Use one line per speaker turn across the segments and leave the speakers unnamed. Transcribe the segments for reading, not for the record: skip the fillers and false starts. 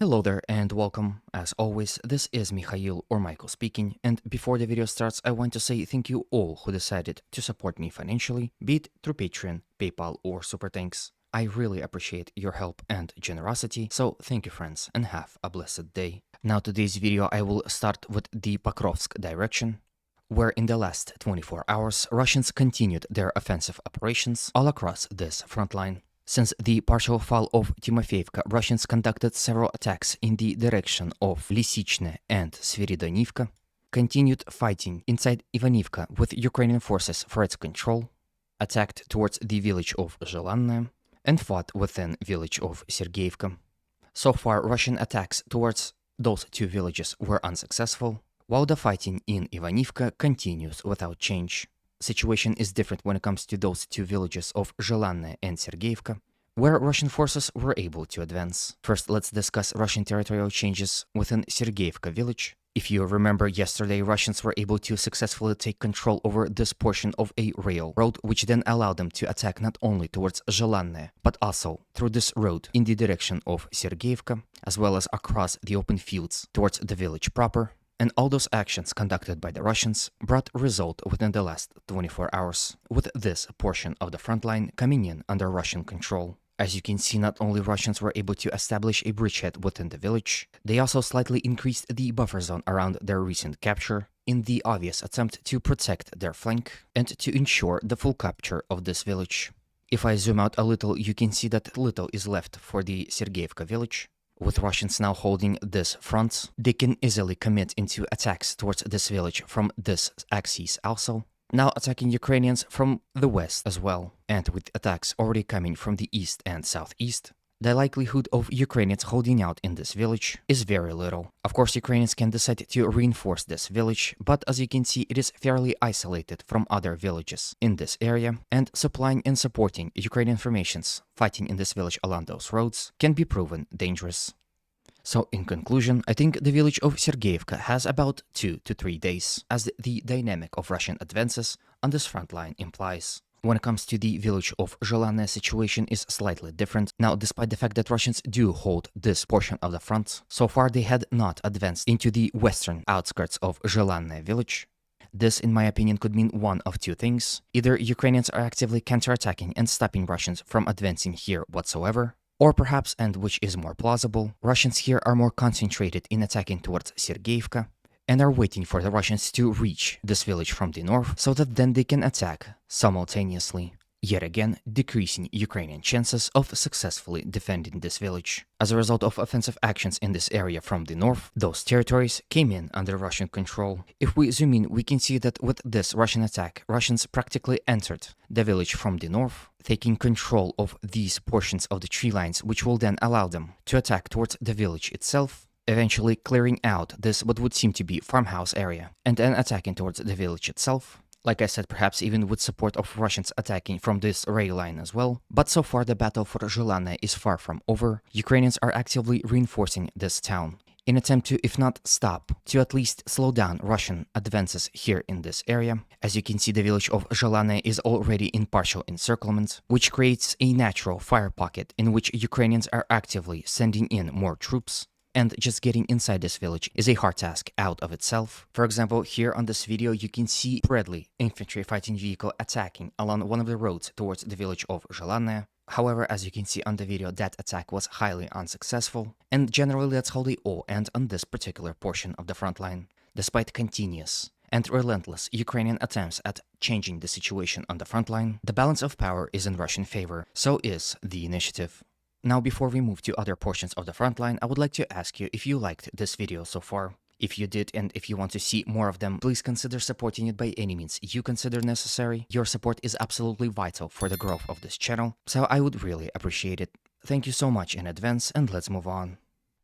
Hello there and welcome. As always, this is Mikhail or Michael speaking, and before the video starts, I want to say thank you all who decided to support me financially, be it through Patreon, PayPal, or Super Thanks. I really appreciate your help and generosity, so thank you friends and have a blessed day. Now today's video I will start with the Pokrovsk direction, where in the last 24 hours Russians continued their offensive operations all across this front line. Since the partial fall of Timofeivka, Russians conducted several attacks in the direction of Lysychne and Sviridonivka, continued fighting inside Ivanivka with Ukrainian forces for its control, attacked towards the village of Zhelanное, and fought within village of Sergeyevka. So far, Russian attacks towards those two villages were unsuccessful, while the fighting in Ivanivka continues without change. Situation is different when it comes to those two villages of Zhelanное and Sergeyevka, where Russian forces were able to advance. First, let's discuss Russian territorial changes within Sergeyevka village. If you remember, yesterday Russians were able to successfully take control over this portion of a railroad, which then allowed them to attack not only towards Zhelanное, but also through this road in the direction of Sergeyevka, as well as across the open fields towards the village proper. And all those actions conducted by the Russians brought result within the last 24 hours, with this portion of the front line coming in under Russian control. As you can see, not only Russians were able to establish a bridgehead within the village, they also slightly increased the buffer zone around their recent capture, in the obvious attempt to protect their flank and to ensure the full capture of this village. If I zoom out a little, you can see that little is left for the Sergeyevka village. With Russians now holding this front, they can easily commit into attacks towards this village from this axis also, now attacking Ukrainians from the west as well, and with attacks already coming from the east and southeast, the likelihood of Ukrainians holding out in this village is very little. Of course, Ukrainians can decide to reinforce this village, but as you can see, it is fairly isolated from other villages in this area, and supplying and supporting Ukrainian formations fighting in this village along those roads can be proven dangerous. So in conclusion, I think the village of Sergeyevka has about 2 to 3 days, as the dynamic of Russian advances on this front line implies. When it comes to the village of Zhelanное, situation is slightly different. Now, despite the fact that Russians do hold this portion of the front, so far they had not advanced into the western outskirts of Zhelanное village. This, in my opinion, could mean one of two things. Either Ukrainians are actively counterattacking and stopping Russians from advancing here whatsoever, or perhaps, and which is more plausible, Russians here are more concentrated in attacking towards Sergeyevka, and are waiting for the Russians to reach this village from the north, so that then they can attack simultaneously, yet again decreasing Ukrainian chances of successfully defending this village. As a result of offensive actions in this area from the north, those territories came in under Russian control. If we zoom in, we can see that with this Russian attack, Russians practically entered the village from the north, taking control of these portions of the tree lines, which will then allow them to attack towards the village itself, eventually clearing out this what would seem to be farmhouse area, and then attacking towards the village itself. Like I said, perhaps even with support of Russians attacking from this rail line as well. But so far the battle for Zhelanное is far from over. Ukrainians are actively reinforcing this town, in attempt to, if not stop, to at least slow down Russian advances here in this area. As you can see, the village of Zhelanное is already in partial encirclement, which creates a natural fire pocket in which Ukrainians are actively sending in more troops. And just getting inside this village is a hard task out of itself. For example, here on this video you can see Bradley infantry fighting vehicle attacking along one of the roads towards the village of Zhelanное. However, as you can see on the video, that attack was highly unsuccessful, and generally that's how they all end on this particular portion of the front line. Despite continuous and relentless Ukrainian attempts at changing the situation on the front line, the balance of power is in Russian favor, so is the initiative. Now, before we move to other portions of the front line, I would like to ask you if you liked this video so far. If you did, and if you want to see more of them, please consider supporting it by any means you consider necessary. Your support is absolutely vital for the growth of this channel, so I would really appreciate it. Thank you so much in advance, and let's move on.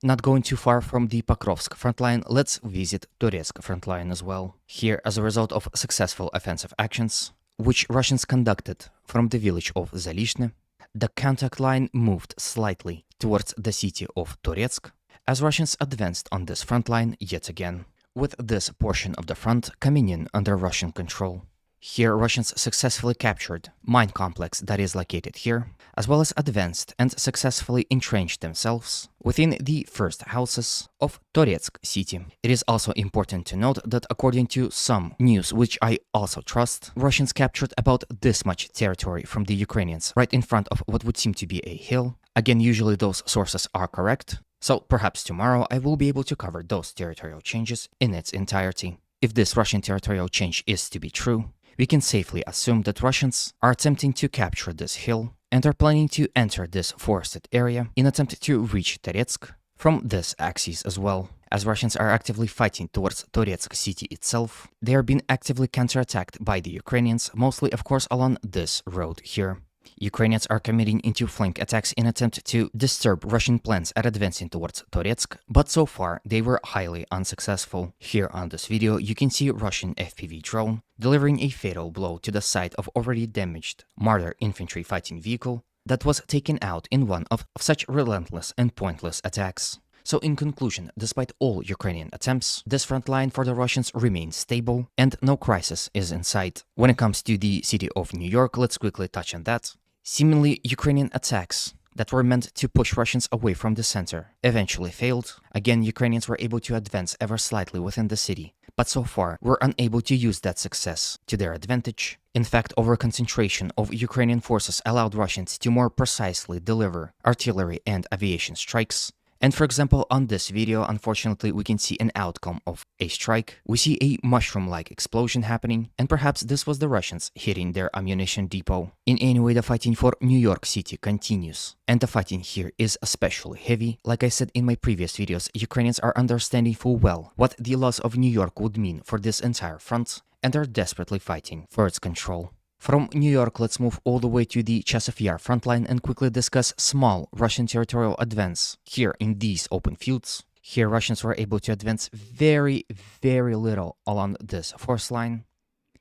Not going too far from the Pokrovsk frontline, let's visit Toretsk frontline as well. Here, as a result of successful offensive actions, which Russians conducted from the village of Zalishne, the contact line moved slightly towards the city of Toretsk, as Russians advanced on this front line yet again, with this portion of the front coming in under Russian control. Here, Russians successfully captured mine complex that is located here, as well as advanced and successfully entrenched themselves within the first houses of Toretsk city. It is also important to note that according to some news, which I also trust, Russians captured about this much territory from the Ukrainians right in front of what would seem to be a hill. Again, usually those sources are correct, so perhaps tomorrow I will be able to cover those territorial changes in its entirety. If this Russian territorial change is to be true, we can safely assume that Russians are attempting to capture this hill and are planning to enter this forested area in attempt to reach Toretsk from this axis as well. As Russians are actively fighting towards Toretsk city itself, they are being actively counterattacked by the Ukrainians, mostly of course along this road here. Ukrainians are committing into flank attacks in attempt to disturb Russian plans at advancing towards Toretsk, but so far they were highly unsuccessful. Here on this video you can see Russian FPV drone delivering a fatal blow to the side of already damaged Marder infantry fighting vehicle that was taken out in one of such relentless and pointless attacks. So in conclusion, despite all Ukrainian attempts, this front line for the Russians remains stable and no crisis is in sight. When it comes to the city of New York, let's quickly touch on that. Seemingly Ukrainian attacks that were meant to push Russians away from the center eventually failed. Again, Ukrainians were able to advance ever slightly within the city, but so far were unable to use that success to their advantage. In fact, over-concentration of Ukrainian forces allowed Russians to more precisely deliver artillery and aviation strikes. And for example, on this video, unfortunately, we can see an outcome of a strike. We see a mushroom-like explosion happening, and perhaps this was the Russians hitting their ammunition depot. In any way, the fighting for New York City continues, and the fighting here is especially heavy. Like I said in my previous videos, Ukrainians are understanding full well what the loss of New York would mean for this entire front, and are desperately fighting for its control. From New York, let's move all the way to the Chasiv Yar frontline and quickly discuss small Russian territorial advance here in these open fields. Here, Russians were able to advance very little along this force line,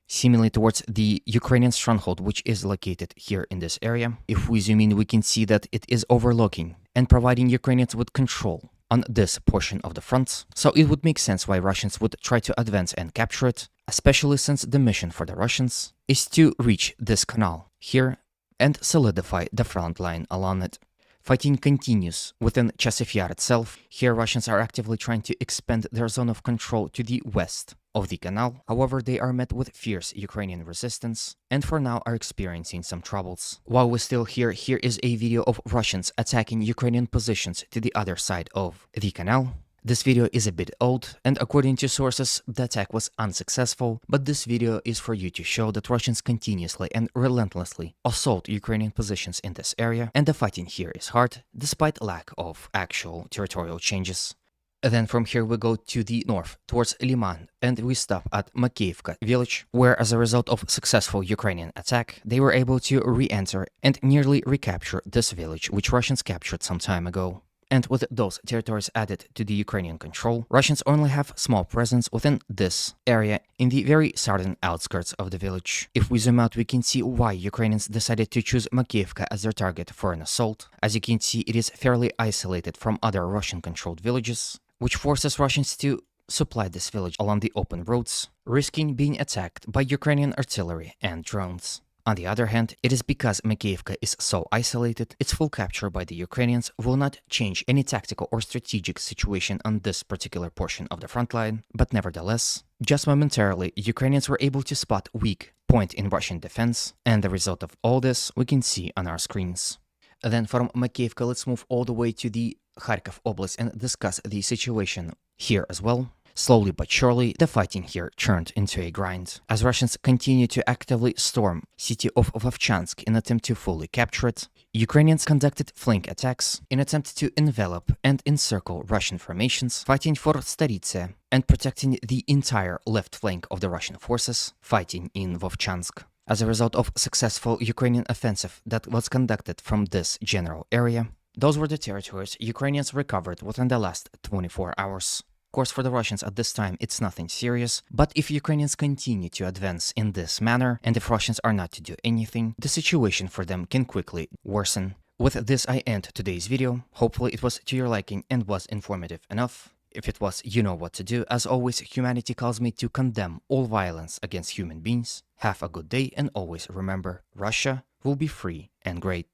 seemingly towards the Ukrainian stronghold, which is located here in this area. If we zoom in, we can see that it is overlooking and providing Ukrainians with control on this portion of the front, so it would make sense why Russians would try to advance and capture it, especially since the mission for the Russians is to reach this canal here and solidify the front line along it. Fighting continues within Chasiv Yar itself. Here Russians are actively trying to expand their zone of control to the west of the canal. However, they are met with fierce Ukrainian resistance and for now are experiencing some troubles. While we're still here is a video of Russians attacking Ukrainian positions to the other side of the canal. This video is a bit old, and according to sources, the attack was unsuccessful, but this video is for you to show that Russians continuously and relentlessly assault Ukrainian positions in this area, and the fighting here is hard, despite lack of actual territorial changes. Then from here we go to the north, towards Liman, and we stop at Makiivka village, where as a result of successful Ukrainian attack, they were able to re-enter and nearly recapture this village, which Russians captured some time ago. And with those territories added to the Ukrainian control, Russians only have small presence within this area in the very southern outskirts of the village. If we zoom out, we can see why Ukrainians decided to choose Makiivka as their target for an assault. As you can see, it is fairly isolated from other Russian-controlled villages, which forces Russians to supply this village along the open roads, risking being attacked by Ukrainian artillery and drones. On the other hand, it is because Makiivka is so isolated, its full capture by the Ukrainians will not change any tactical or strategic situation on this particular portion of the front line, but nevertheless, just momentarily, Ukrainians were able to spot weak point in Russian defense, and the result of all this we can see on our screens. Then from Makiivka, let's move all the way to the Kharkiv oblast and discuss the situation here as well. Slowly but surely, the fighting here turned into a grind, as Russians continue to actively storm city of Vovchansk in attempt to fully capture it. Ukrainians conducted flank attacks in attempt to envelop and encircle Russian formations, fighting for Staritsa and protecting the entire left flank of the Russian forces fighting in Vovchansk. As a result of successful Ukrainian offensive that was conducted from this general area, those were the territories Ukrainians recovered within the last 24 hours. Of course, for the Russians at this time, it's nothing serious, but if Ukrainians continue to advance in this manner, and if Russians are not to do anything, the situation for them can quickly worsen. With this, I end today's video. Hopefully it was to your liking and was informative enough. If it was you know what to do, as always, humanity calls me to condemn all violence against human beings. Have a good day and always remember, Russia will be free and great.